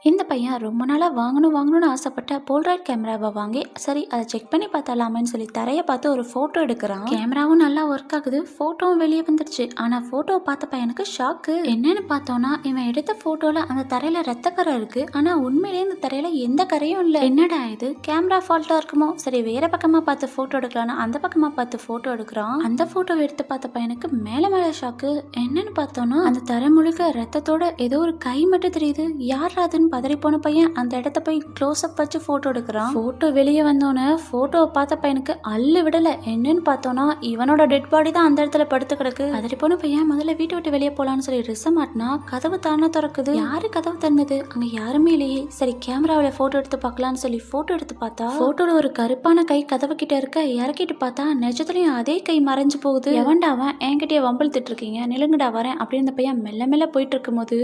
இந்த பையன் ரொம்ப நாளாக வாங்கணும்னு ஆசைப்பட்ட போல்ராய்ட் கேமராவை வாங்கி சரி அதை செக் பண்ணி பார்த்தலாமேன்னு சொல்லி தரையை பார்த்து ஒரு ஃபோட்டோ எடுக்கிறான். கேமராவும் நல்லா ஒர்க் ஆகுது, ஃபோட்டோவும் வெளியே வந்துடுச்சு. ஆனால் ஃபோட்டோவை பார்த்த பையனுக்கு ஷாக்கு. என்னன்னு பார்த்தோன்னா இவன் எடுத்த ஃபோட்டோவில் அந்த தரையில் ரத்தக்கரை இருக்கு. ஆனால் உண்மையிலேயே இந்த தரையில் எந்த கரையும் இல்லை. என்னடா இது, கேமரா ஃபால்ட்டாக இருக்குமோ? சரி வேற பக்கமாக பார்த்து ஃபோட்டோ எடுக்கலாம்னா அந்த பக்கமாக பார்த்து ஃபோட்டோ எடுக்கிறான். அந்த ஃபோட்டோவை எடுத்து பார்த்த பையனுக்கு மேலே ஷாக்கு. என்னன்னு பார்த்தோன்னா அந்த தரை முழுக்க ரத்தத்தோட ஏதோ ஒரு கை மட்டும் தெரியுது. யார் அதுன்னு பதறி போன பையன் அந்த இடத்த போய் க்ளோஸ் அப் வச்சு போட்டோ எடுக்கிறான். போட்டோ வெளியே வந்தோன்னே போட்டோவை பார்த்த பையனுக்கு அள்ளு விடல. என்னன்னு பார்த்தோன்னா இவனோட டெட் பாடி தான் அந்த இடத்துல படுத்து கிடக்கு. பதறி போன பையன் முதல்ல வீட்டை விட்டு வெளியே போலான்னு சொல்லி ரிச மாட்டினா கதவு தானே திறக்குது. யாரு கதவு திறந்தது? அங்க யாருமே இல்லையே. சரி கேமராவில போட்டோ எடுத்து பார்க்கலான்னு சொல்லி போட்டோ எடுத்து பார்த்தா போட்டோல ஒரு கருப்பான கை கதவு கிட்ட இருக்க. இறக்கிட்டு பார்த்தா நிஜத்துலயும் அதே கை மறைஞ்சு போகுது. எவன்டா அவன்? என்கிட்டயே வம்பிழுத்துட்டு இருக்கீங்க, நிலுங்கடா வரேன் அப்படின்னு இந்த பையன் மெல்ல மெல்ல போயிட்டு இருக்கும் போது